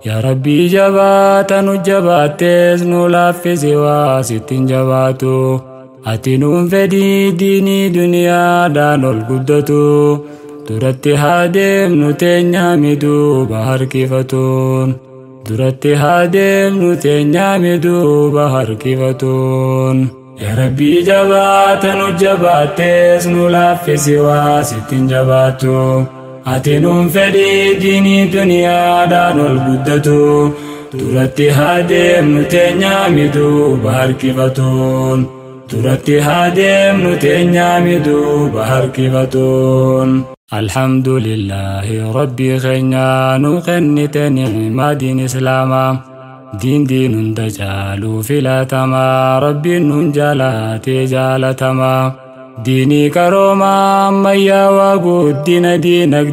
يا ربي جبات نجباتيس نلافي واسطين جباتو أتنون فدي ديني دنيا دانو القدتو درتي هادم نتنيا مدو بحر كيفتون درتي هادم نتنيا مدو بحر كيفتون يا ربي جبات نجباتيس نلافي واسطين جباتو أتنون فدي ديني دنيا دانو القدتو درتي هادم نتنيا مدو بحر كيفتون درتي هادم نتنيا مدو بحر كيفتون الحمد لله ربي خينا نغني نعمة دين إسلاما دين دجالو فلاتما ربي ننجالاتي جالتما ديني كروما ميا وقود دينك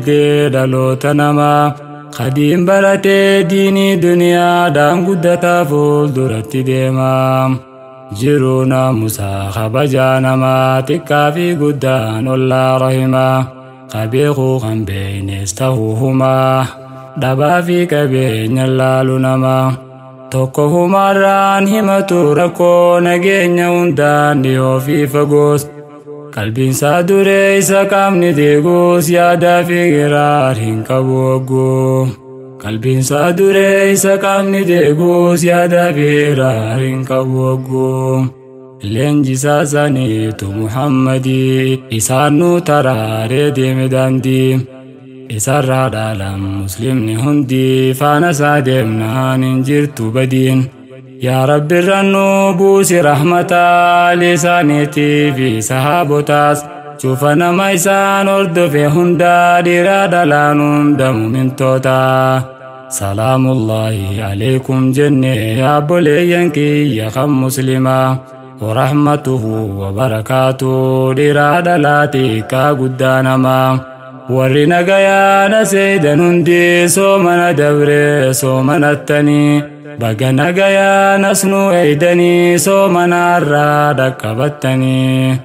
دلو تنما قديم برتي ديني دنيا دام قدتا فول درتي ديما جرونا مساخب جانما تكا في قدان الله رحمه قبيخو خن بين استهوهما دبا في كبين اللالنما توكوهما ران همتو ركو نجين يوندان ديو في فقوس قلبين سادوري ساكامني ديغوس يادا في غرار هنكبوغو قلبين سادوري ساكامني ديغوس يادا في غرار هنكبوغو لنجي ساساني تو محمدي إسانو تراري ديم داندي إسار رادالم مسلم نهندي فانا سادمنا ننجرتو بدين يا رب الرنو بوسي رحمتا لسانيتي في صحابتاس شوفنا ميسان أرد في هندا ديرادالانون دم من توتا سلام الله عليكم جنة يا بوليانكي يا خم مسلمة ورحمته وبركاته ديرادالاتي كاقدانما ورنا قيانا سيدا نندي سومنا دبري سومنا التاني بقنا قيانا سنو ايدني سومنا الرادا كبتني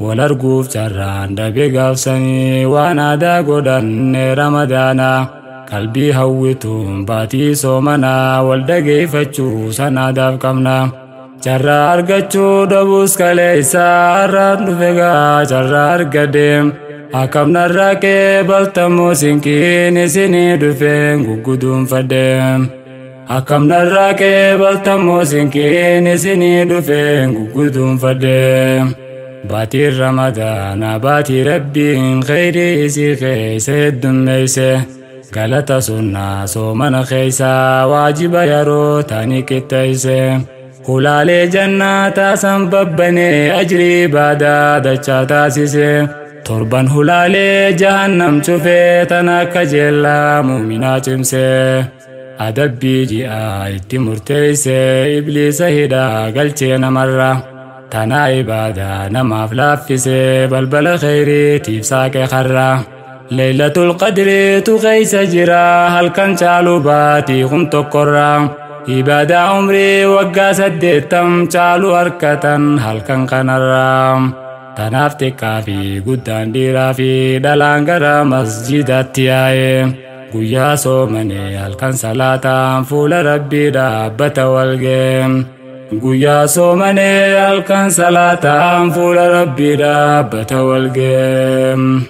والارقوف جران دبي قافسني وانا دا قدن رمضانا قلبي هوتون باتي سومنا والدقي فتشو سنا داب كمنا جرى أرقچو دبوس كاليسا أراد نفقا جرى أرقدم أكم نراكي بلتمو سنكين سني دفين قدوم فدم أكم نراكي بلتمو سنكين سني دفين قدوم فدم باتي رمضان باتي ربي خيري سي خيسي الدميسي غلطة سنة سومن خيسا واجب يرو تاني كتايسي خلالي جناتا سنببني أجري بادا دچا تاسيسي تربان خلالي جهنم شفي تناك جيلا مؤمنا چمسي أدبي جيا اتي مرتيسي إبليس هدا قلچي نمرة تنا عبادا نما فلافسي بلبل خيري تيفساك خرة ليلة القدر تغيس جرا هل كان چالو باتي خم تقرى إبادة عمري وقاس الديتم چالو أركتن هل كان قنرام تنافتك كافي قدان ديرا في دلانقر مسجد التياي قويا صومني هل كان صلاة فول ربي دابة والقيم قويا صومني هل كان صلاة فول ربي دابة والقيم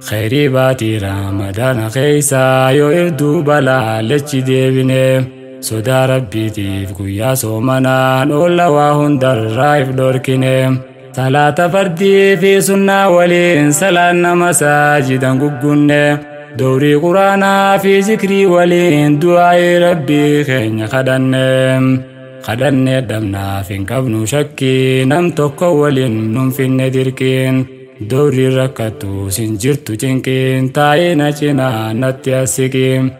خيري باتي رمضان خيسا يو إردو بلا لچي ديبني صدا ربي تيف قويا صومنا نولا واهن در رايف دوركيني صلاة فردي في سنة ولين سلان مساجدا ققن دوري قرانا في ذكري ولين دعاء ربي خين خدن دمنا فين كبنو شكي نم توكو ولين نم فين ندركين دوري ركتو سنجرتو جنكين تاينا چنا نتياسكين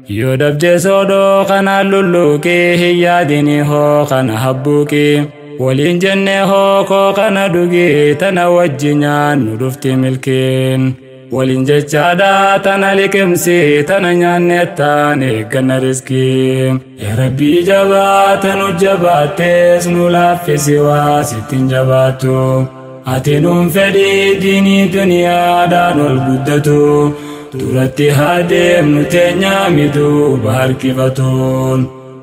يو دبجي سودو خنا لولوكي هيا ديني هو خنا حبوكي ولين جنة هو كو خنا دوغي تنا وجنيان ندفتي ملكين ولين جچادا تنا لكمسي تنا نيانتاني كنا رزقي يا ربي جبات نجبات سنولا في سوا ستين جباتو أتنون فدي ديني دنيا دانو البدتو duratti haa deemnu teenyaa miduuba harkifatuun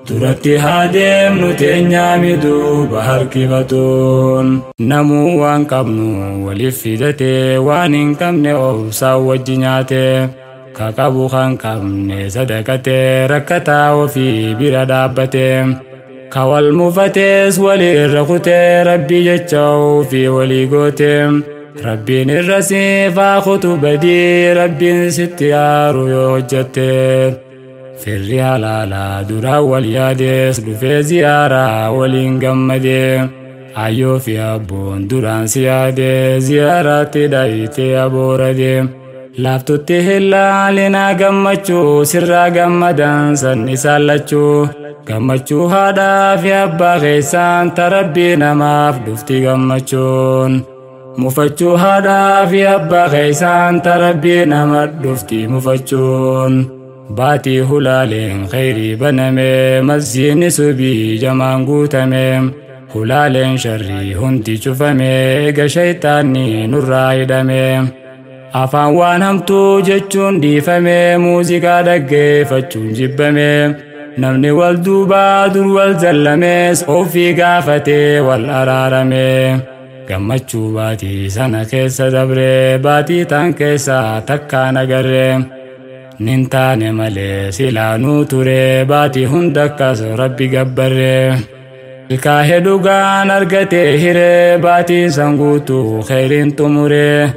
duratti haa deemnu teenyaa miduuba harkifatuun namuu waan qabnu waliif fidatee waan hin qabne obsaa wajji nyaatee ka qabu kan qabne sadaqatee rakkataa ofii bira dhaabbatee ka wal mufatees walirra kutee rabbii jecha ofii walii gootee rabbiin irra siifaa kutu badii rabbiin sitti aaru yoo hojjattee firri halaalaa duraa wal yaadees dhufee ziyaaraa waliin gammadee ayyoo fi abboon duraan si yaadee ziyaaraatti dhayitee abooradee laaftutti hillaalinaa gammachuu sirraa gammadan san isaan lachuu gammachuu haadhaa fi abbaa keessaan tarabbii namaaf dhufti gammachuun mufachuu haadhaa fi abbaa keessaan tarabbii nama dhufti mufachuun baatii hulaaleen khayrii banamee masjiidni subii jamaan guutamee hulaaleen sharrii hundi cufamee eega shayxaanni nurraa hidhamee afaan waan hamtuu jechuun dhiifamee muuziqaa dhaggeeffachuun jibbamee namni wal duubaa dur wal zallamees ofii gaafatee wal araaramee gammachuu baatii sana keessa dabree baatii tan keessa takkaan agarree nin taane malee silaanuu turee baatii hunda akkas rabbi gabbarree ilkaahee dhugaan argatee hiree baatiin san guutuu khayriin xumuree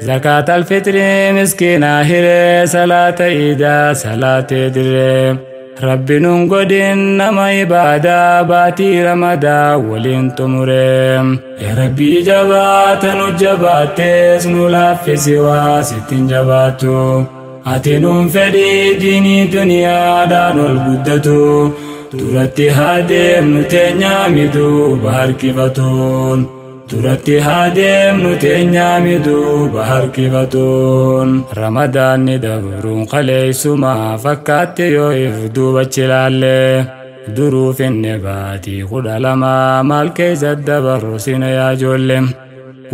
زكاة الفطر مسكينة هيري صلاة إيدا صلاة دري ربي ننقدن نما إبادة باتي رمدا ولين تمريم يا ربي جبات نجبات سنولا في سوا ستين جباتو أتنون فدي ديني دنيا دانو البدتو ترتي هادم نتنيا مدو بحر كفتون duratti haa deemnu teenyaa miduuba harkifatuun ramadaanni dabruun qaleessuma fakkaatti yoo if duubachi ilaalle duruuf inni baatii 12 maal keessa dabarru sina yaa ijoollee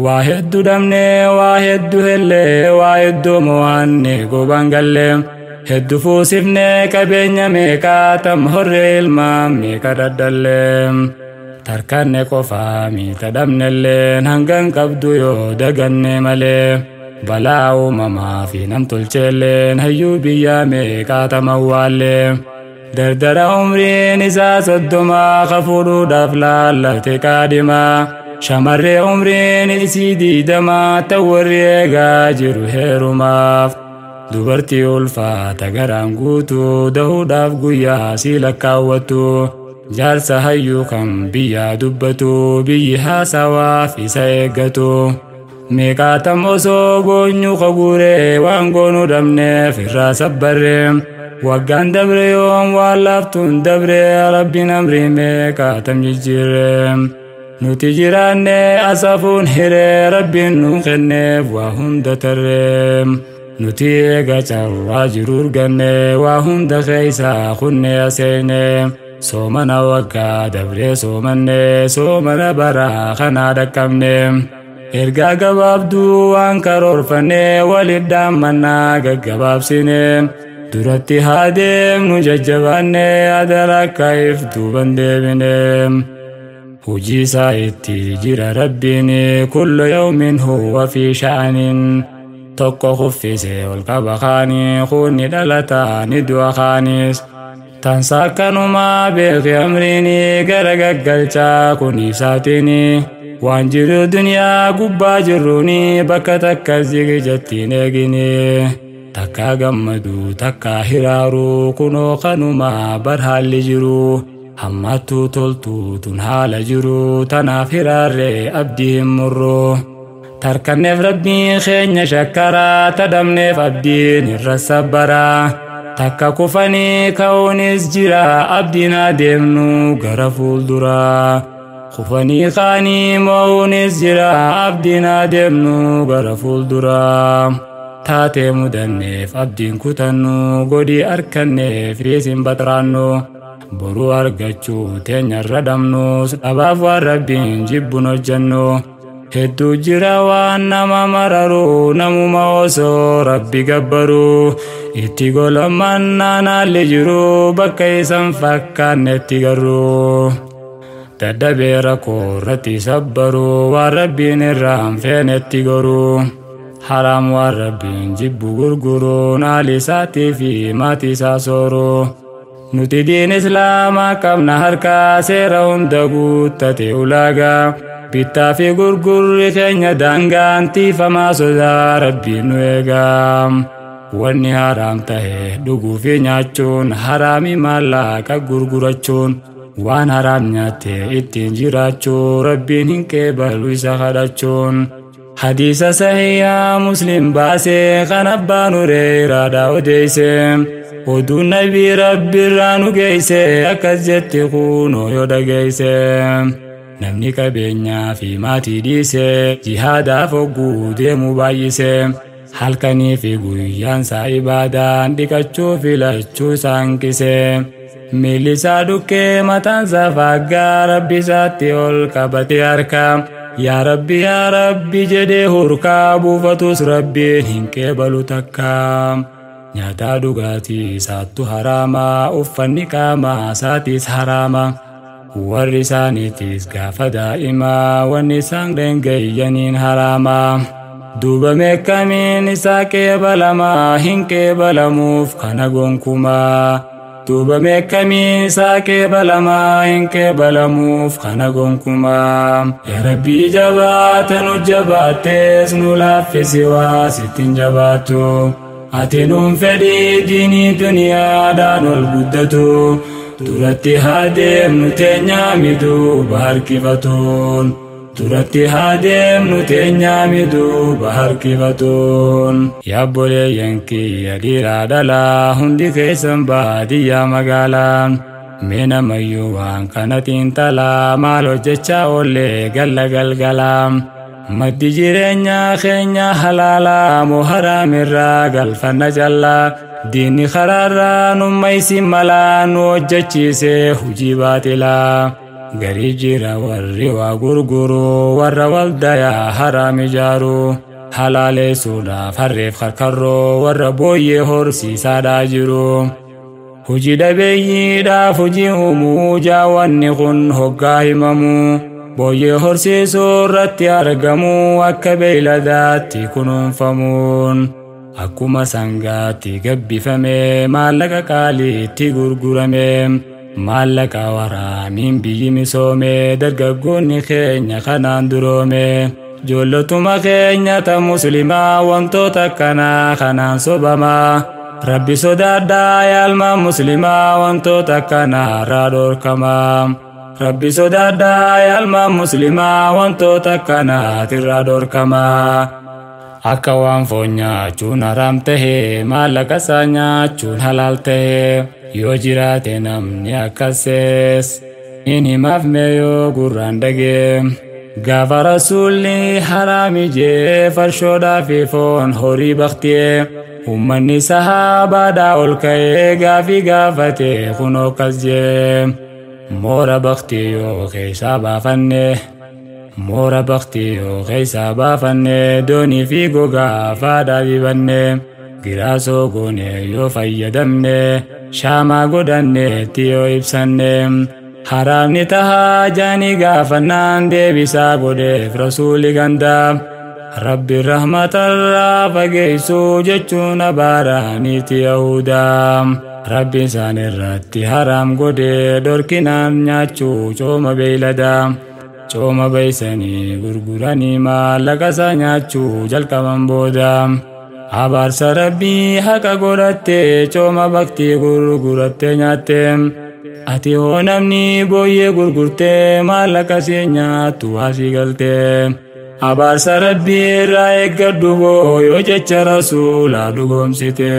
waa hedduu dhabnee waa hedduu hellee waa hedduu mo'anne goban gallee hedduu fuusifnee qabeenya meeqaa tam horree ilmaan meeqa daddallee tarkanne qofaa miita dhabnelleen hangan qabdu yoo daganne malee balaa uumamaa fi namtolcheelleen hayyuu biyyaa meeqaatama waallee dardara umriin isaa 30 kafuudhuudhaaf laallate qaadimaa shamarree umriin isii 20 ta'u warri eegaa jiru heerumaaf dubartii ulfaata garaan guutuu dahuudhaaf guyyaa si lakkaawwattu jaarsa hayyuu kan biyyaa dubbatu biyyi haasawaaf isa eeggatu meeqaatam osoo goonyu qaguuree waan goonuu dhabneef irraa sabbarree waggaan dabre yoom waan laaftuun dabre rabbiin amrii meeqaatam jijjiirree nuti jiraanne asafuun hiree rabbiin nuun kenneef waa hunda tarree nuti eega carraa jiru urganne waa hunda keessaa kunne aseenee soomana waggaa dabree soomana baraa kanaa dhaqqabne ergaa gabaabduu waan karoorfanne walitti dhaammannaa gaggabaabsine duratti haa deemnu jajjabaanne adara akka if duuban deebine hujii isaa itti jira rabbiin kullu yawmin huwa fi sha'anin tokko kuffise ol qaba kaanii kunni dhalataa ni du'a kaanis tansakkanuma beeki amriini gara gaggalchaa kuniif saatini waan jiru duniyaa gubbaa jirruuni bakka takka zigi jettiin eegini takka gammadu takka hiraaru kunoo kanuma bar haalli jiru hammattuu toltuu tun haala jiru tanaaf hiraarree abdii hin murru tarkanneef rabbiin keenya shakkaraa tadamneef abdiin irra sabbaraa takka kufanii ka'uunis jira abdiin adeemnu gara fuulduraa kufanii kaanii mo'uunis jira abdiin adeemnu gara fuulduraa taatee mudanneef abdiin kutannu godii arkanneef riisin baxraannu boruu argachuu teenyarra dhabnus dhabaaf waan rabbiin jibbun hojjannu hedduu jira waan nama mararu namuma osoo rabbi gabbaru itti golomannaan haalli jiru bakka isan fakkaannetti garuu dadhabee rakkoo irratti sabbaru waan rabbiin irraa hin feenetti goruu haram waan rabbiin jibbu gurguruun haali isaatii fi maatii isaa sooruu nuti diin islaamaa qabna harkaa seera hunda guuttate ulaagaa bittaa fi gurgurri keenya daangaan tiifamaa sodaa rabbiin nu eegaa wanni haraam ta'e dhuguu fi nyaachuun haraami maallaqa gurgurachuun waan haraam nyaatte ittiin jiraachuu rabbiin hin qeebalu isa kadhachuun hadiisa sahihaa muslim baasee kan abbaan Hureyraadhaa odeeyse oduun nabii rabbiirraa nu geeyse akkas jetti kunoo yoo dhageeyse namni qabeenyaa fi maatii dhiise jihaadaaf hogguu deemuu baay'ise halkanii fi guyyaan isaa ibaadaan dhiqachuu filachuu isaa hanqise miilli isaa dhukkee mataan isaa faaggaa rabbi isaatti ol qabate harka yaa rabbi jedhee hurkaa buufatus rabbiin hin qeebalu takka nyaataa dhugaatii isaattu haraama uffanni qaamaa isaatiis haraama warri isaaniitis gaafa daa'imaa wanni isaan dhengeeyyaniin haraama duuba meeqamiin isaa qeebalamaa hin qeebalamuuf kana gonkumaa duuba meeqamiin isaa qeebalamaa hin qeebalamuuf kana gonkumaa yaa rabbii jabaata nu jabaattees nu laaffisi waa sittin jabaattu ati nuun fedhii diinii duniyaadhaan ol guddatu duratti haa deemnu teenyaa miduuba harkifatuun duratti haa deemnu teenyaa miduuba harkifatuun yaa obboleeyyan kiyya dhiiraa dhalaa hundi keessan baadiyyaa magaalaa mee namayyuu waan kana xiinxalaa maal hojjechaa oollee galla galgalaa maddi jireenyaa keenya halaalaa moo haraamirraa galfanna callaa diinni karaarraa nummaysin malaa nu hojjechiisee hujii baaxilaa garii jira warri waa gurguru warra waldayaa haraam ijaaru halaaleessuudhaaf harreef karkarroo warra booyyee horsiisaadhaa jiru hujii dhabeeyyiidhaaf hujii uumuu jaawwanni kun hoggaa himamuu booyyee horsiisuu irratti argamuu akka beeyladaatti kunuunfamuun akkuma sangaatti gabbifamee maallaqa qaaliitti gurguramee maallaqa waraamiin biyyi misoomee dargaggoonni keenya kanaan duroomee ijoollotuma keenya ta muslimaa wantoota akkanaa kanaan sobamaa rabbi sodaadhaa yaa ilmaan muslimaa wantoota akkanaarraa dhorkamaa rabbi sodaadhaa yaa ilmaan muslimaa wantoota akkanaatirraa dhorkamaa akka waan foon nyaachuun haraam tahee maallaqa isaa nyaachuun halaal tahee yoo jiraate namni akkasees hin himaaf meeyoo gurraan dhagee gaafa rasuulli haraami jee farshoodhaa fi foon horii baktiyee ummanni sahaabaadhaa ol ka'ee gaafii gaafatee kunoo akkas jee moora baktii yoo keessaa baafanne moora baktii yoo keessaa baafanne doonii fi gogaa faadhaa dibanne giraasoo goone yoo fayyadamne shaamaa godhanneetti yoo ibsanne haraamni tahaa jaanii gaafannaan deebisaa godheef rasuuli gandaa rabbi rahmatarraa fageessuu jechuun abaaraaniiti yahudaa rabbi isaan irratti haraam godhee dhorkinaan nyaachuu cooma beeyladaa cooma beeysanii gurguranii maallaqa isaa nyaachuu jalqaban booda abaarsa rabbii haqa godhattee cooma baktii gurgurattee nyaatte ati hoo namni booyyee gurgurtee maallaqa see nyaattu asii galtee abaarsa rabbii irraa eeggadhu boo yoo jecha rasuulaa dhugoomsite